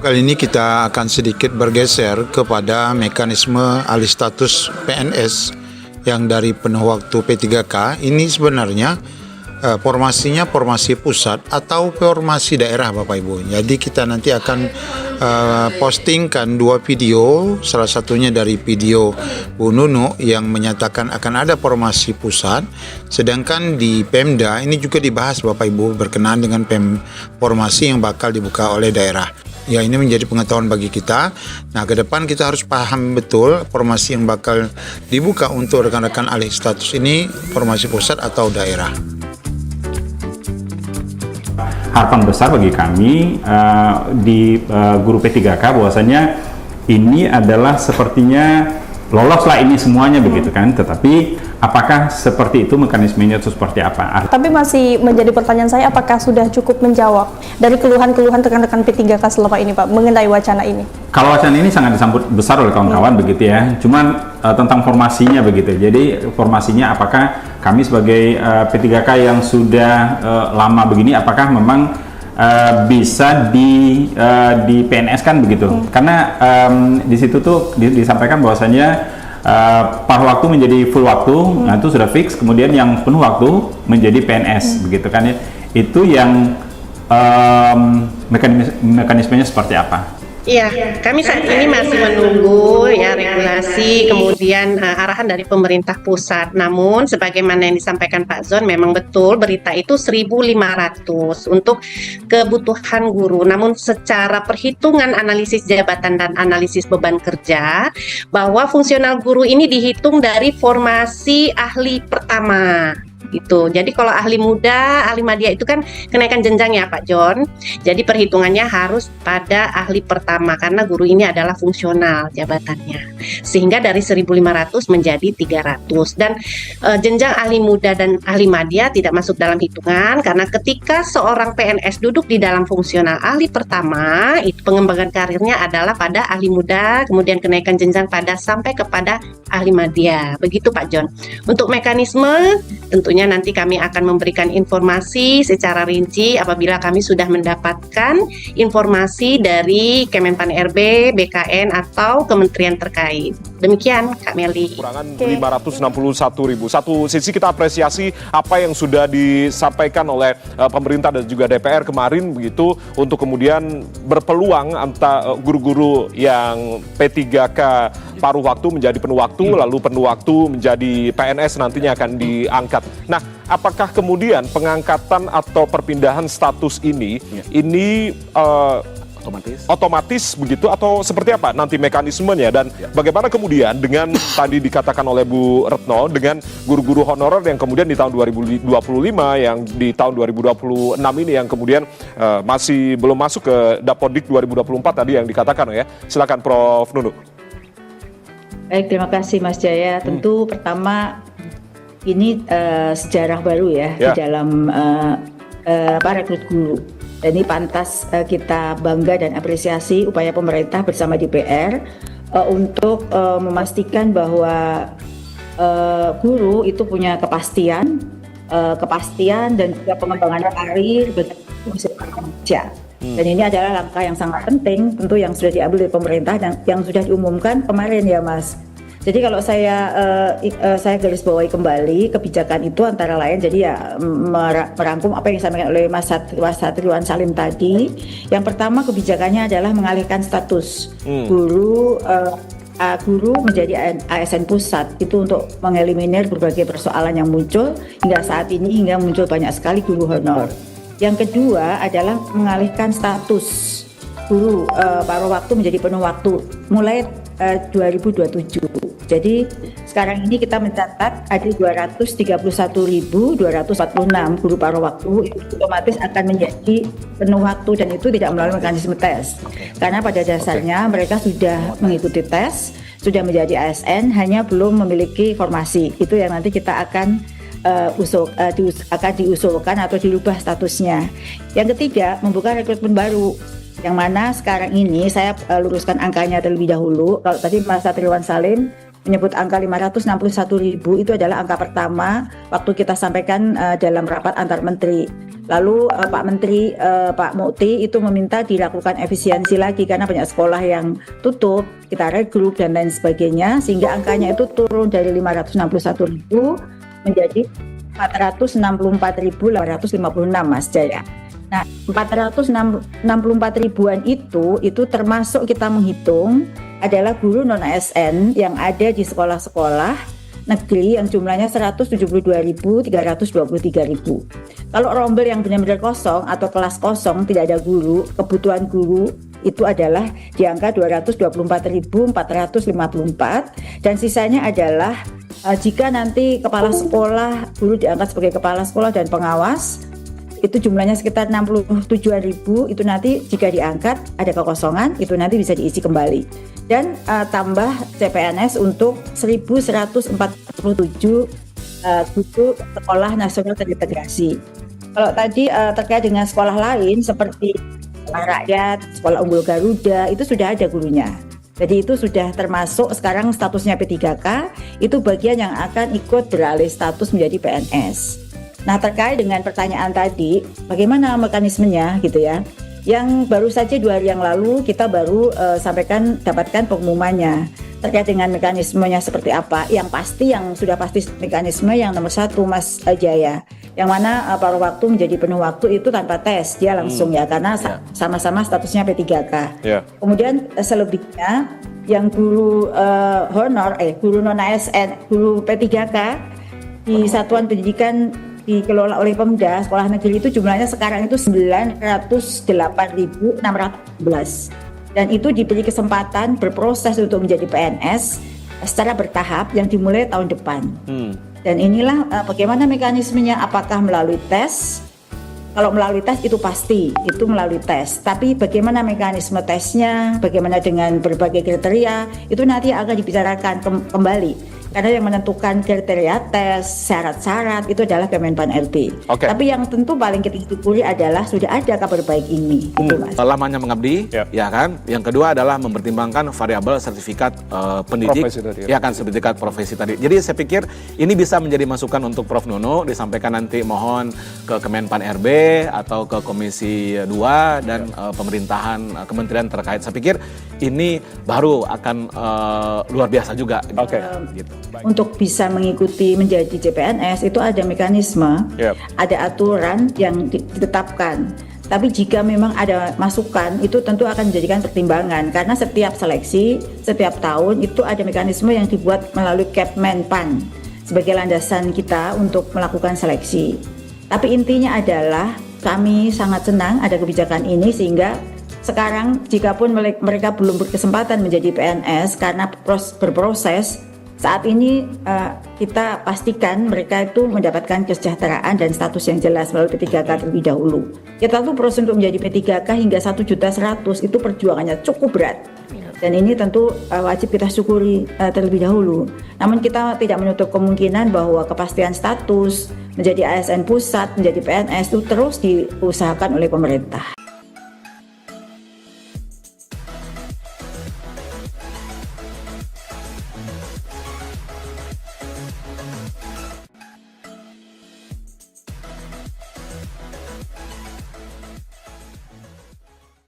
Kali ini kita akan sedikit bergeser kepada mekanisme alih status PNS yang dari penuh waktu P3K. Ini sebenarnya formasinya formasi pusat atau formasi daerah, Bapak Ibu. Jadi kita nanti akan postingkan dua video, salah satunya dari video Bu Nunu yang menyatakan akan ada formasi pusat, sedangkan di Pemda ini juga dibahas, Bapak Ibu, berkenaan dengan formasi yang bakal dibuka oleh daerah. Ya, ini menjadi pengetahuan bagi kita. Nah, ke depan kita harus paham betul formasi yang bakal dibuka untuk rekan-rekan alih status ini, formasi pusat atau daerah. Harapan besar bagi kami di guru P3K bahwasanya ini adalah sepertinya loloslah ini semuanya begitu kan, tetapi apakah seperti itu mekanismenya atau seperti apa? Tapi masih menjadi pertanyaan saya, apakah sudah cukup menjawab dari keluhan-keluhan rekan-rekan P3K selama ini, Pak, mengenai wacana ini? Kalau wacana ini sangat disambut besar oleh kawan-kawan begitu ya, cuman tentang formasinya begitu. Jadi formasinya apakah kami sebagai P3K yang sudah lama begini, apakah memang bisa di PNS kan begitu? Karena di situ tuh disampaikan bahwasanya paruh waktu menjadi full waktu, nah itu sudah fix. Kemudian yang penuh waktu menjadi PNS begitu kan ya? Itu yang mekanismenya seperti apa? Iya, kami saat ini masih menunggu ya regulasi, kemudian arahan dari pemerintah pusat. Namun sebagaimana yang disampaikan Pak Zon, memang betul berita itu 1.500 untuk kebutuhan guru. Namun secara perhitungan analisis jabatan dan analisis beban kerja, bahwa fungsional guru ini dihitung dari formasi ahli pertama. Gitu. Jadi kalau ahli muda, ahli madya itu kan kenaikan jenjang ya Pak John. Jadi perhitungannya harus pada ahli pertama karena guru ini adalah fungsional jabatannya. Sehingga dari 1.500 menjadi 300 dan jenjang ahli muda dan ahli madya tidak masuk dalam hitungan karena ketika seorang PNS duduk di dalam fungsional ahli pertama, itu pengembangan karirnya adalah pada ahli muda, kemudian kenaikan jenjang pada sampai kepada ahli madya. Begitu Pak John. Untuk mekanisme tentunya nanti kami akan memberikan informasi secara rinci apabila kami sudah mendapatkan informasi dari Kemenpan RB, BKN atau kementerian terkait. Demikian Kak Meli. Kurangan 561.000. Satu sisi kita apresiasi apa yang sudah disampaikan oleh pemerintah dan juga DPR kemarin begitu untuk kemudian berpeluang antara guru-guru yang P3K paruh waktu menjadi penuh waktu, lalu penuh waktu menjadi PNS nantinya akan diangkat. Nah, apakah kemudian pengangkatan atau perpindahan status ini otomatis begitu atau seperti apa nanti mekanismenya dan bagaimana kemudian dengan tadi dikatakan oleh Bu Retno dengan guru-guru honorer yang kemudian di tahun 2025 yang di tahun 2026 ini yang kemudian masih belum masuk ke Dapodik 2024 tadi yang dikatakan ya. Silakan Prof Nunu. Baik, terima kasih Mas Jaya. Tentu pertama ini sejarah baru ya di dalam rekrut guru. Dan ini pantas kita bangga dan apresiasi upaya pemerintah bersama DPR untuk memastikan bahwa guru itu punya kepastian dan juga pengembangan karir bisa bekerja. Dan ini adalah langkah yang sangat penting tentu yang sudah diambil oleh pemerintah dan yang sudah diumumkan kemarin ya Mas. Jadi kalau saya garis bawahi kembali kebijakan itu antara lain jadi ya merangkum apa yang disampaikan oleh Mas Satriwan Salim tadi. Yang pertama kebijakannya adalah mengalihkan status guru menjadi ASN pusat itu untuk mengeliminir berbagai persoalan yang muncul hingga saat ini hingga muncul banyak sekali guru honor. Yang kedua adalah mengalihkan status guru paruh waktu menjadi penuh waktu mulai 2027. Jadi sekarang ini kita mencatat ada 231.246 guru paruh waktu itu otomatis akan menjadi penuh waktu dan itu tidak melalui mekanisme tes. Karena pada dasarnya mereka sudah mengikuti tes, sudah menjadi ASN hanya belum memiliki formasi. Itu yang nanti kita akan diusulkan atau dirubah statusnya. Yang ketiga, membuka rekrutmen baru. Yang mana sekarang ini saya luruskan angkanya terlebih dahulu. Kalau tadi Mas Satriwan Salim menyebut angka 561.000 itu adalah angka pertama waktu kita sampaikan dalam rapat antar menteri. Lalu Pak Menteri, Pak Mukti itu meminta dilakukan efisiensi lagi karena banyak sekolah yang tutup, kita regroup dan lain sebagainya, sehingga angkanya itu turun dari 561.000 menjadi 464.856 Mas Jaya. Nah, 464 ribuan itu termasuk kita menghitung adalah guru non ASN yang ada di sekolah-sekolah negeri yang jumlahnya 172.323.000. Kalau rombel yang benar-benar kosong atau kelas kosong tidak ada guru, kebutuhan guru itu adalah di angka 224.454 dan sisanya adalah jika nanti kepala sekolah, guru diangkat sebagai kepala sekolah dan pengawas itu jumlahnya sekitar 67.000, itu nanti jika diangkat ada kekosongan itu nanti bisa diisi kembali. Dan tambah CPNS untuk 1.147 guru sekolah nasional terintegrasi. Kalau tadi terkait dengan sekolah lain seperti sekolah rakyat, sekolah unggul Garuda itu sudah ada gurunya. Jadi itu sudah termasuk sekarang statusnya P3K, itu bagian yang akan ikut beralih status menjadi PNS. Nah, terkait dengan pertanyaan tadi, bagaimana mekanismenya gitu ya? Yang baru saja 2 hari yang lalu kita baru dapatkan pengumumannya terkait dengan mekanismenya seperti apa. Yang pasti, yang sudah pasti mekanisme yang nomor 1 Mas Jaya, yang mana paruh waktu menjadi penuh waktu itu tanpa tes, dia langsung ya karena sama-sama statusnya P3K. Kemudian selebihnya yang guru honor, guru non ASN, guru P3K di satuan pendidikan dikelola oleh Pemda, sekolah negeri itu jumlahnya sekarang itu 908.611 dan itu diberi kesempatan berproses untuk menjadi PNS secara bertahap yang dimulai tahun depan. Dan inilah bagaimana mekanismenya, apakah melalui tes? Kalau melalui tes itu pasti, itu melalui tes. Tapi bagaimana mekanisme tesnya, bagaimana dengan berbagai kriteria, itu nanti akan dibicarakan kembali. Karena yang menentukan kriteria tes, syarat-syarat itu adalah Kemenpan RB. Tapi yang tentu paling kita syukuri adalah sudah ada kabar baik ini, gitu Mas. Lamanya mengabdi, ya kan. Yang kedua adalah mempertimbangkan variabel sertifikat pendidik, ya kan, sertifikat profesi tadi. Jadi saya pikir ini bisa menjadi masukan untuk Prof Nono, disampaikan nanti mohon ke Kemenpan RB atau ke Komisi 2 dan pemerintahan kementerian terkait. Saya pikir ini baru akan luar biasa juga. Gitu. Untuk bisa mengikuti menjadi CPNS itu ada mekanisme, ada aturan yang ditetapkan. Tapi jika memang ada masukan itu tentu akan menjadikan pertimbangan karena setiap seleksi, setiap tahun itu ada mekanisme yang dibuat melalui Kemenpan sebagai landasan kita untuk melakukan seleksi. Tapi intinya adalah kami sangat senang ada kebijakan ini sehingga sekarang jikapun mereka belum berkesempatan menjadi PNS karena berproses, saat ini kita pastikan mereka itu mendapatkan kesejahteraan dan status yang jelas melalui P3K terlebih dahulu. Kita tuh proses untuk menjadi P3K hingga 1.100.000 itu perjuangannya cukup berat. Dan ini tentu wajib kita syukuri terlebih dahulu. Namun kita tidak menutup kemungkinan bahwa kepastian status menjadi ASN pusat, menjadi PNS itu terus diusahakan oleh pemerintah.